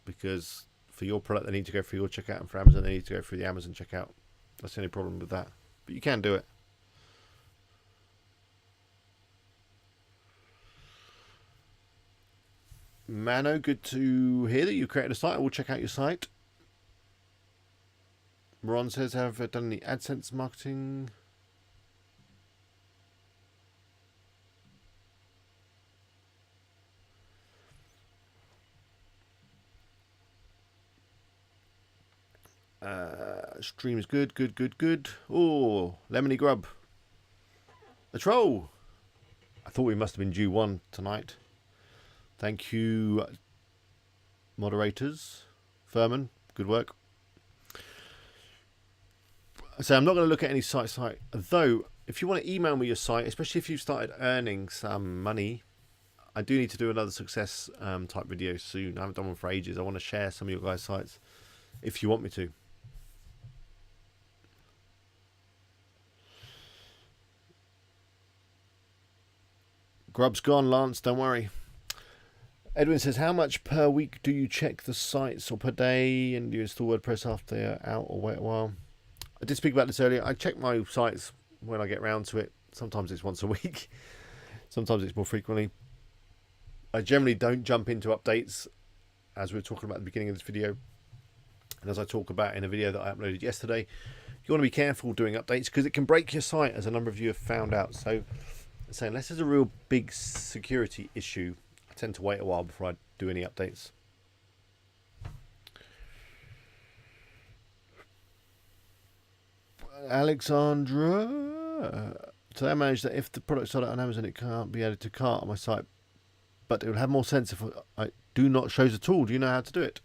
because for your product, they need to go through your checkout, and for Amazon, they need to go through the Amazon checkout. That's the only problem with that. But you can do it. Mano, good to hear that you created a site. I will check out your site. Ron says, have I done any AdSense marketing? Stream is good, good. Oh, Lemony Grub. A troll. I thought we must have been due one tonight. Thank you, moderators. Furman, good work. So I'm not going to look at any site, though if you want to email me your site, especially if you've started earning some money, I do need to do another success type video soon. I haven't done one for ages. I want to share some of your guys' sites if you want me to. Grub's gone, Lance, don't worry. Edwin says, how much per week do you check the sites, or per day, and do you install WordPress after they're out, or wait a while? I did speak about this earlier. I check my sites when I get round to it. Sometimes it's once a week. Sometimes it's more frequently. I generally don't jump into updates, as we were talking about at the beginning of this video. And as I talk about in a video that I uploaded yesterday, you want to be careful doing updates because it can break your site, as a number of you have found out. So unless there's a real big security issue, I tend to wait a while before I do any updates. Alexandra, so I managed that if the product's sold out on Amazon, it can't be added to cart on my site, but it would have more sense if I do not shows at all. Do you know how to do it?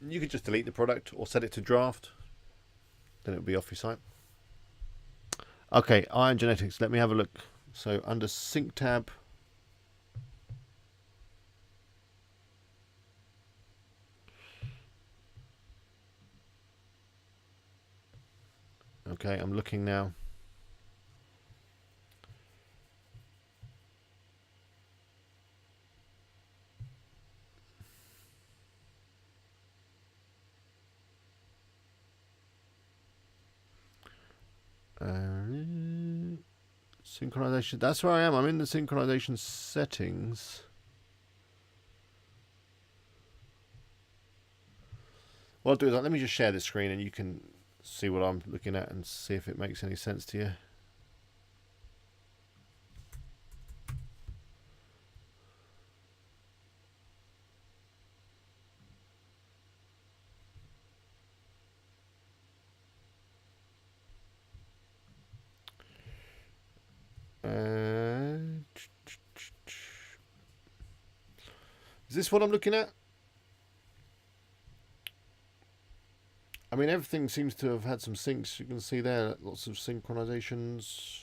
You could just delete the product or set it to draft, then it will be off your site. Okay, Iron Genetics, let me have a look. So under Sync tab, okay, I'm looking now. Synchronization, that's where I am. I'm in the synchronization settings. What I'll do is let me just share this screen and you can see what I'm looking at and see if it makes any sense to you. Is this what I'm looking at? I mean, everything seems to have had some syncs. You can see there lots of synchronizations.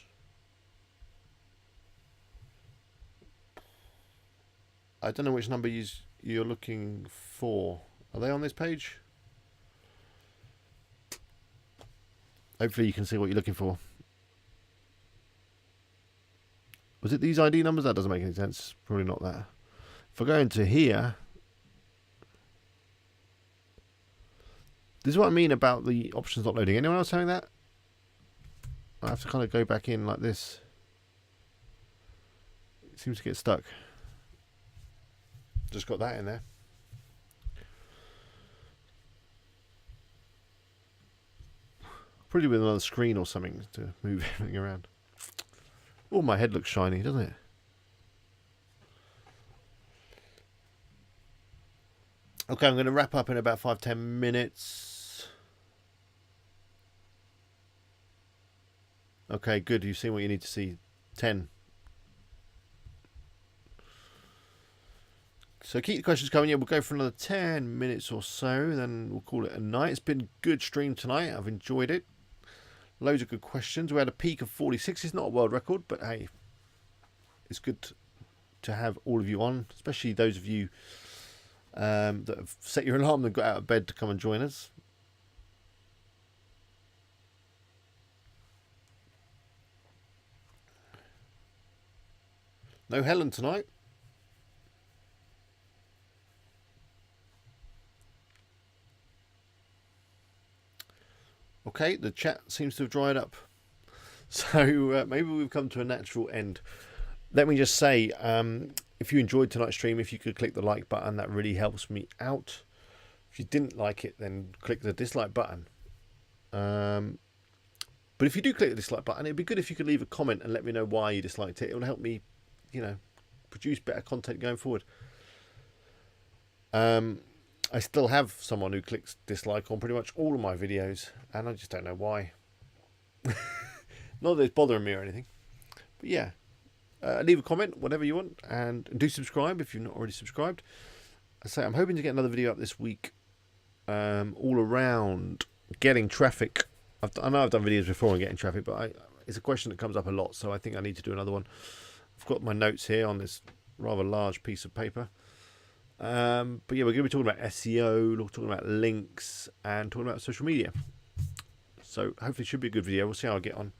I don't know which number you're looking for. Are they on this page? Hopefully you can see what you're looking for. Was it these ID numbers? That doesn't make any sense. Probably not that. If I go into here, this is what I mean about the options not loading. Anyone else having that? I have to kind of go back in like this. It seems to get stuck. Just got that in there. Probably with another screen or something to move everything around. Oh, my head looks shiny, doesn't it? Okay, I'm going to wrap up in about 5-10 minutes. Okay, good. You've seen what you need to see. 10. So keep the questions coming. Yeah, we'll go for another 10 minutes or so. Then we'll call it a night. It's been a good stream tonight. I've enjoyed it. Loads of good questions. We had a peak of 46. It's not a world record, but hey, it's good to have all of you on, especially those of you that have set your alarm and got out of bed to come and join us. No Helen tonight. Okay, the chat seems to have dried up. So maybe we've come to a natural end. Let me just say, if you enjoyed tonight's stream, if you could click the like button, that really helps me out. If you didn't like it, then click the dislike button. But if you do click the dislike button, it'd be good if you could leave a comment and let me know why you disliked it. It will help me, produce better content going forward. I still have someone who clicks dislike on pretty much all of my videos, and I just don't know why. Not that it's bothering me or anything, but yeah. Leave a comment, whatever you want, and do subscribe if you're not already subscribed. I say I'm hoping to get another video up this week, all around getting traffic. I know I've done videos before on getting traffic, but it's a question that comes up a lot, so I think I need to do another one. I've got my notes here on this rather large piece of paper. But yeah, we're going to be talking about SEO, talking about links, and talking about social media. So hopefully it should be a good video. We'll see how I get on.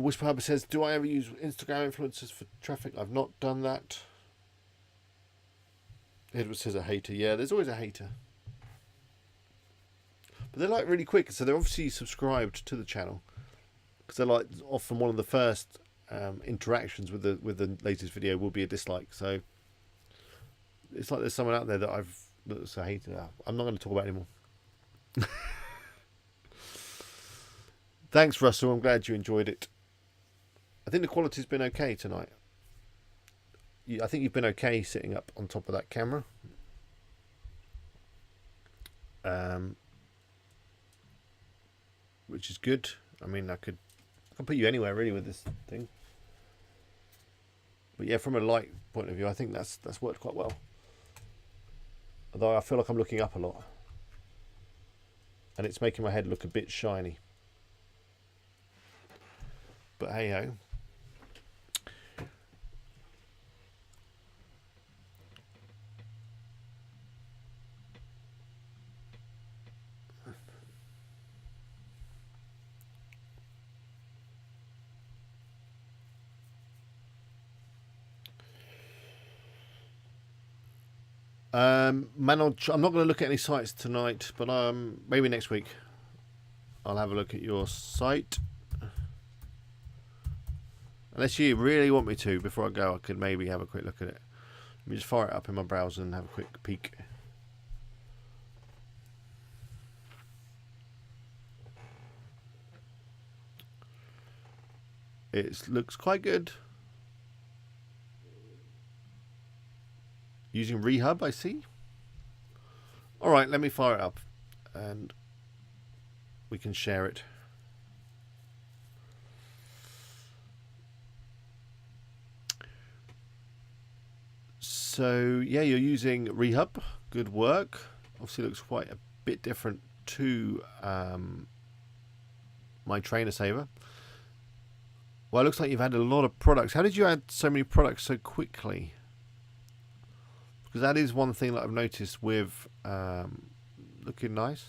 Whisper Harbor says, do I ever use Instagram influencers for traffic? I've not done that. Edward says a hater. Yeah, there's always a hater. But they're like really quick, so they're obviously subscribed to the channel. Because they're like often one of the first interactions with the latest video will be a dislike. So it's like there's someone out there that's a hater. I'm not going to talk about it anymore. Thanks, Russell. I'm glad you enjoyed it. I think the quality's been okay tonight. I think you've been okay sitting up on top of that camera. Which is good. I mean, I can put you anywhere really with this thing. But yeah, from a light point of view, I think that's worked quite well. Although I feel like I'm looking up a lot. And it's making my head look a bit shiny. But hey ho. Manoj, I'm not going to look at any sites tonight, but maybe next week I'll have a look at your site. Unless you really want me to, before I go, I could maybe have a quick look at it. Let me just fire it up in my browser and have a quick peek. It looks quite good. Using Rehub, I see. Alright, let me fire it up and we can share it. So yeah, you're using Rehub. Good work. Obviously looks quite a bit different to my Trainer Saver. Well, it looks like you've had a lot of products. How did you add so many products so quickly? Because that is one thing that I've noticed with looking nice.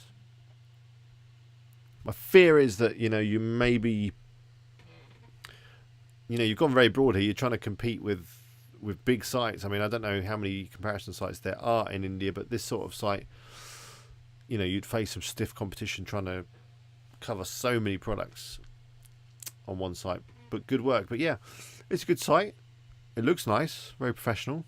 My fear is that, you maybe, you've gone very broad here. You're trying to compete with big sites. I mean, I don't know how many comparison sites there are in India, but this sort of site, you'd face some stiff competition trying to cover so many products on one site. But good work. But yeah, it's a good site. It looks nice, very professional.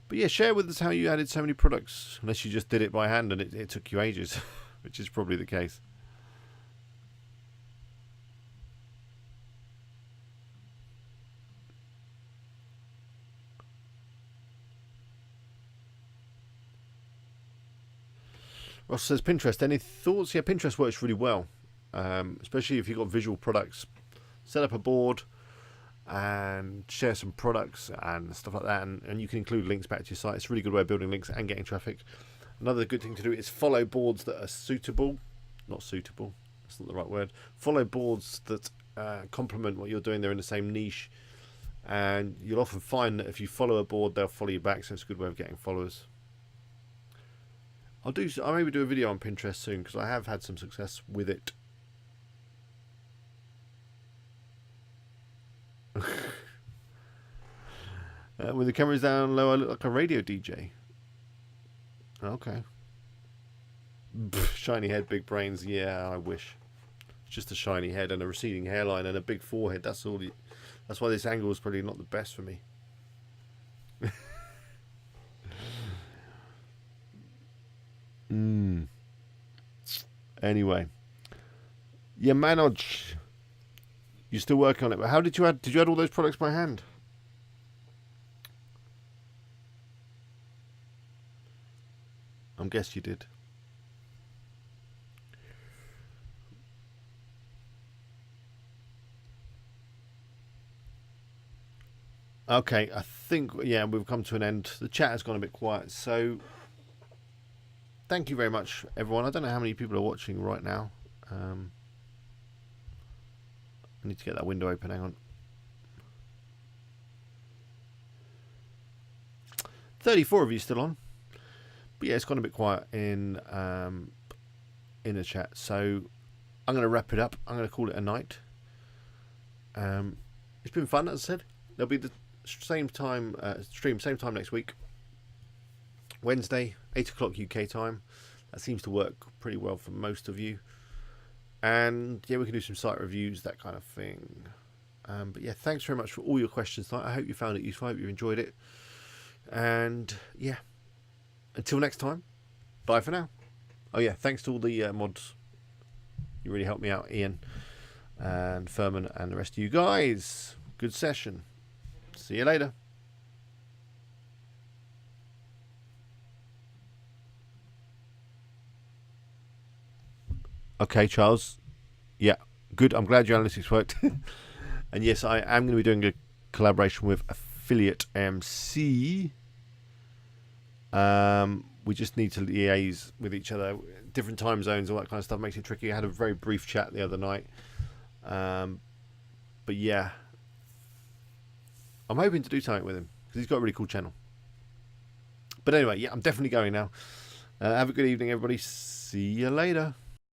But But yeah, share with us how you added so many products, unless you just did it by hand and it took you ages, which is probably the case. Ross says, Pinterest, any thoughts? Yeah, Pinterest works really well, especially if you've got visual products. Set up a board and share some products and stuff like that, and you can include links back to your site. It's a really good way of building links and getting traffic. Another good thing to do is follow boards that are suitable. Not suitable, that's not the right word. Follow boards that complement what you're doing. They're in the same niche, and you'll often find that if you follow a board, they'll follow you back, so it's a good way of getting followers. I'll maybe do a video on Pinterest soon, because I have had some success with it. When the camera's down low, I look like a radio DJ. Okay. Shiny head, big brains. Yeah, I wish. It's just a shiny head and a receding hairline and a big forehead. That's all. That's why this angle is probably not the best for me. Anyway, yeah, Manoj, you're still working on it. But how did you add? Did you add all those products by hand? I guess you did. Okay, I think, yeah, we've come to an end. The chat has gone a bit quiet, so thank you very much, everyone. I don't know how many people are watching right now. I need to get that window open. Hang on. 34 of you still on. But yeah, it's gone a bit quiet in the chat. So I'm going to wrap it up. I'm going to call it a night. It's been fun, as I said. There'll be the same time stream, same time next week. Wednesday, 8 o'clock UK time. That seems to work pretty well for most of you. And yeah, we can do some site reviews, that kind of thing. But yeah, thanks very much for all your questions tonight. I hope you found it useful. I hope you enjoyed it. And yeah, until next time, bye for now. Oh yeah, thanks to all the mods. You really helped me out, Ian and Furman and the rest of you guys. Good session. See you later. Okay, Charles. Yeah, good. I'm glad your analytics worked. And yes, I am going to be doing a collaboration with Affiliate MC. We just need to liaise with each other. Different time zones, all that kind of stuff makes it tricky. I had a very brief chat the other night. But yeah, I'm hoping to do something with him because he's got a really cool channel. But anyway, yeah, I'm definitely going now. Have a good evening, everybody. See you later.